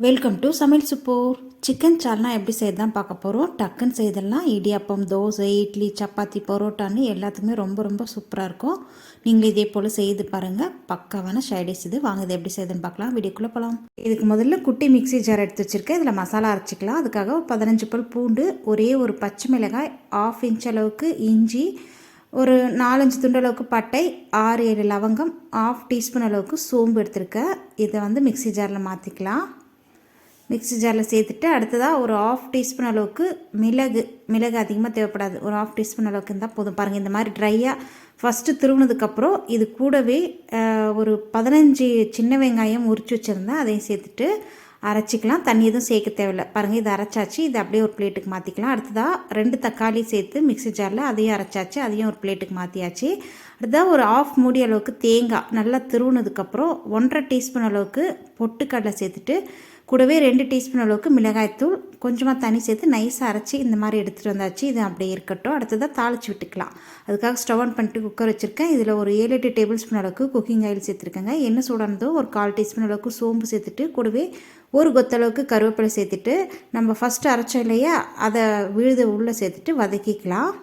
Welcome to சமையல் சுப்போர். Chicken சால்னா எப்படி செய்யறதான் பார்க்க போகிறோம். டக்குன்னு செய்தெல்லாம் இடியாப்பம், தோசை, இட்லி, சப்பாத்தி, பரோட்டான்னு எல்லாத்துக்குமே ரொம்ப ரொம்ப சூப்பராக இருக்கும். நீங்கள் இதே போல் செய்து பாருங்கள். பக்காவான சைடிஷ் இது. வாங்க இது எப்படி செய்யுதுன்னு பார்க்கலாம். வீடியோக்குள்ளே போகலாம். இதுக்கு முதல்ல குட்டி மிக்ஸி ஜார் எடுத்து வச்சுருக்கேன். இதில் மசாலா அரைச்சிக்கலாம். அதுக்காக 15 பல் பூண்டு, ஒரே ஒரு பச்சை மிளகாய், 1/2 இன்ச் அளவுக்கு இஞ்சி, ஒரு 4-5 துண்டு அளவுக்கு பட்டை, 6-7 லவங்கம், 1/2 டீஸ்பூன் அளவுக்கு சோம்பு எடுத்திருக்கேன். இதை வந்து மிக்ஸி ஜாரில் மாற்றிக்கலாம். மிக்ஸி ஜாரில் சேர்த்துட்டு அடுத்ததாக ஒரு 1/2 டீஸ்பூன் அளவுக்கு மிளகு அதிகமாக தேவைப்படாது. ஒரு 1/2 டீஸ்பூன் அளவுக்கு இருந்தால் போதும். பாருங்கள், இந்த மாதிரி ட்ரையாக ஃபஸ்ட்டு திருவுனதுக்கப்புறம் இது கூடவே ஒரு 15 சின்ன வெங்காயம் உரித்து வச்சுருந்தேன். அதையும் சேர்த்துட்டு அரைச்சிக்கலாம். தண்ணி எதுவும் சேர்க்க தேவையில்லை. பாருங்கள், இது அரைச்சாச்சு. இது அப்படியே ஒரு பிளேட்டுக்கு மாற்றிக்கலாம். அடுத்ததாக 2 தக்காளி சேர்த்து மிக்ஸி ஜாரில் அதையும் அரைச்சாச்சு. அதையும் ஒரு பிளேட்டுக்கு மாற்றியாச்சு. அடுத்ததாக ஒரு 1/2 மூடி அளவுக்கு தேங்காய் நல்லா திருவுனதுக்கப்புறம் 1/2 டீஸ்பூன் அளவுக்கு பொட்டுக்கடலை சேர்த்துட்டு கூடவே 2 டீஸ்பூன் அளவுக்கு மிளகாய்த்தூள், கொஞ்சமாக தண்ணி சேர்த்து நைஸாக அரைச்சி இந்த மாதிரி எடுத்துகிட்டு வந்தாச்சு. இது அப்படியே இருக்கட்டும். அடுத்ததாக தாளித்து விட்டுக்கலாம். அதுக்காக ஸ்டவ் ஆன் பண்ணிட்டு குக்கர் வச்சுருக்கேன். இதில் ஒரு 7-8 டேபிள் ஸ்பூன் அளவுக்கு குக்கிங் ஆயில் சேர்த்துருக்கேங்க. எண்ணெய் சூடானதோ ஒரு 1/4 டீஸ்பூன் அளவுக்கு சோம்பு சேர்த்துட்டு கூடவே ஒரு கொத்தளவுக்கு கருவேப்பிலை சேர்த்துட்டு நம்ம ஃபஸ்ட்டு அரைச்சோம் இல்லையா, அதை விழுத உள்ளே சேர்த்துட்டு வதக்கிக்கலாம்.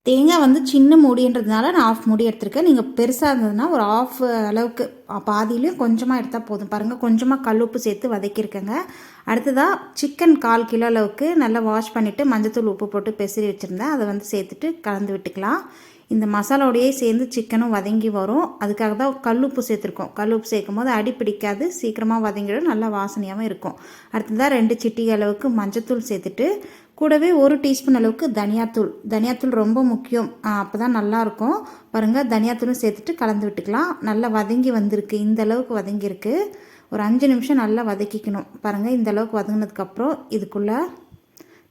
தேங்காய் வந்து சின்ன மூடின்றதுனால நான் 1/2 மூடி எடுத்திருக்கேன். நீங்கள் பெருசாக இருந்ததுன்னா ஒரு 1/2 அளவுக்கு பாதியிலையும் கொஞ்சமாக எடுத்தால் போதும். பாருங்கள், கொஞ்சமாக கல்லுப்பு சேர்த்து வதக்கியிருக்கேங்க. அடுத்ததாக சிக்கன் 1/4 கிலோ அளவுக்கு நல்லா வாஷ் பண்ணிவிட்டு மஞ்சத்தூள் உப்பு போட்டு பெசரி வச்சுருந்தேன். அதை வந்து சேர்த்துட்டு கலந்து விட்டுக்கலாம். இந்த மசாலாவோடையே சேர்ந்து சிக்கனும் வதங்கி வரும். அதுக்காக தான் கல்லுப்பு சேர்த்துருக்கோம். கல்லுப்பு சேர்க்கும் போது அடி பிடிக்காது, சீக்கிரமாக வதங்கிடும், நல்லா வாசனையாகவும் இருக்கும். அடுத்ததாக 2 சிட்டிகை அளவுக்கு மஞ்சத்தூள் சேர்த்துட்டு கூடவே 1 டீஸ்பூன் அளவுக்கு தனியாத்தூள் ரொம்ப முக்கியம். அப்போ தான் நல்லாயிருக்கும். பாருங்கள், தனியாத்தூளும் சேர்த்துட்டு கலந்து விட்டுக்கலாம். நல்லா வதங்கி வந்திருக்கு. இந்த அளவுக்கு வதங்கியிருக்கு. ஒரு 5 நிமிஷம் நல்லா வதக்கிக்கணும். பாருங்கள், இந்த அளவுக்கு வதங்கினதுக்கப்புறம் இதுக்குள்ளே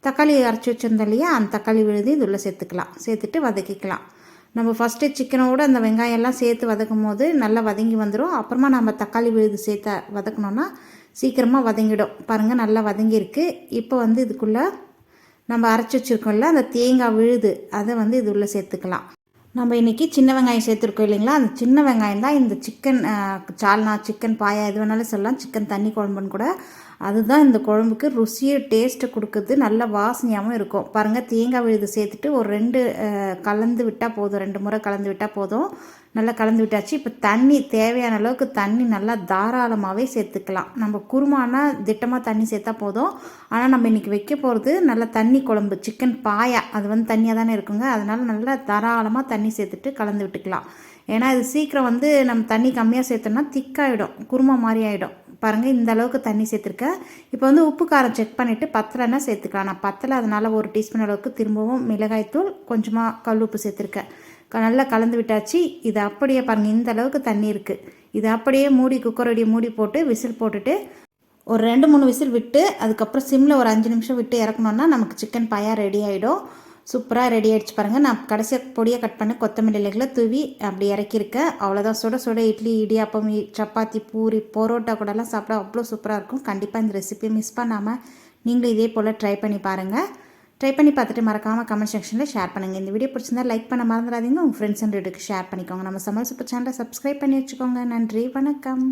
தக்காளி அரைச்சி வச்சுருந்தோம் இல்லையா, அந்த தக்காளி விழுது இது உள்ளே சேர்த்துட்டு வதக்கிக்கலாம். நம்ம ஃபஸ்ட்டு சிக்கனோடு அந்த வெங்காயம்லாம் சேர்த்து வதக்கும் போது நல்லா வதங்கி வந்துடும். அப்புறமா நம்ம தக்காளி விழுது சேர்த்து வதக்கணுன்னா சீக்கிரமாக வதங்கிடும். பாருங்கள், நல்லா வதங்கியிருக்கு. இப்போ வந்து இதுக்குள்ளே நம்ம அரைச்சி வச்சுருக்கோம்ல அந்த தேங்காய் விழுது, அதை வந்து இது உள்ளே சேர்த்துக்கலாம். நம்ம இன்றைக்கி சின்ன வெங்காயம் சேர்த்துருக்கோம் இல்லைங்களா, அந்த சின்ன வெங்காயம் தான் இந்த சிக்கன் சால்னா, சிக்கன் பாயா எது வேணாலும் சொல்லலாம், சிக்கன் தண்ணி குழம்புன்னு கூட. அதுதான் இந்த குழம்புக்கு ருசியை டேஸ்ட்டை கொடுக்குறது, நல்ல வாசனையாகவும் இருக்கும். பாருங்கள், தேங்காய் விழுது சேர்த்துட்டு ஒரு 2 கலந்து விட்டால் போதும். 2 முறை கலந்து விட்டால் போதும். நல்லா கலந்து விட்டாச்சு. இப்போ தண்ணி தேவையான அளவுக்கு தண்ணி நல்லா தாராளமாகவே சேர்த்துக்கலாம். நம்ம குருமானா திட்டமாக தண்ணி சேர்த்தா போதும். ஆனால் நம்ம இன்றைக்கி வைக்க போகிறது நல்ல தண்ணி குழம்பு, சிக்கன் பாயா, அது வந்து தண்ணியாக தானே இருக்குங்க. அதனால் நல்லா தாராளமாக தண்ணி சேர்த்துட்டு கலந்து விட்டுக்கலாம். ஏன்னா இது சீக்கிரம் வந்து நம்ம தண்ணி கம்மியாக சேர்த்தோம்னா திக்காகிடும், குருமா மாதிரி ஆகிடும். பாருங்கள், இந்த அளவுக்கு தண்ணி சேர்த்துருக்கேன். இப்போ வந்து உப்பு காரம் செக் பண்ணிவிட்டு பத்தலைன்னா சேர்த்துக்கலாம். நான் பத்தலை, அதனால் 1 டீஸ்பூன் அளவுக்கு திரும்பவும் மிளகாய்த்தூள், கொஞ்சமாக கல் உப்பு சேர்த்துருக்கேன். நல்லா கலந்து விட்டாச்சு. இது அப்படியே பாருங்கள், இந்த அளவுக்கு தண்ணி இருக்குது. இது அப்படியே குக்கரோடைய மூடி போட்டு விசில் போட்டுட்டு ஒரு 2-3 விசில் விட்டு அதுக்கப்புறம் சிம்மில் ஒரு 5 நிமிஷம் விட்டு இறக்கணுன்னா நமக்கு சிக்கன் பாயா ரெடி ஆகிடும். சூப்பராக ரெடி ஆகிடுச்சு. பாருங்கள், நான் கடைசியாக பொடியை கட் பண்ணி கொத்தமல்லி இலைகளை தூவி அப்படி இறக்கியிருக்கேன். அவ்வளோதான். சுட சுட இட்லி, இடியாப்பம், சப்பாத்தி, பூரி, பரோட்டா கூடலாம் சாப்பிட அவ்வளோ சூப்பராக இருக்கும். கண்டிப்பாக இந்த ரெசிபியை மிஸ் பண்ணாமல் நீங்களும் இதே போல் ட்ரை பண்ணி பாருங்கள். ட்ரை பண்ணி பார்த்துட்டு மறக்காமல் கமெண்ட் செக்ஷனில் ஷேர் பண்ணுங்கள். இந்த வீடியோ பிடிச்சிருந்தா லைக் பண்ண மறந்துடாதீங்க. உங்கள் ஃப்ரெண்ட்ஸ் அண்ட் ரிலேட்டிவ்க்கு ஷேர் பண்ணிக்கோங்க. நம்ம சமையல் சூப்பர் சேனலை சப்ஸ்கிரைப் பண்ணி வச்சுக்கோங்க. நன்றி, வணக்கம்.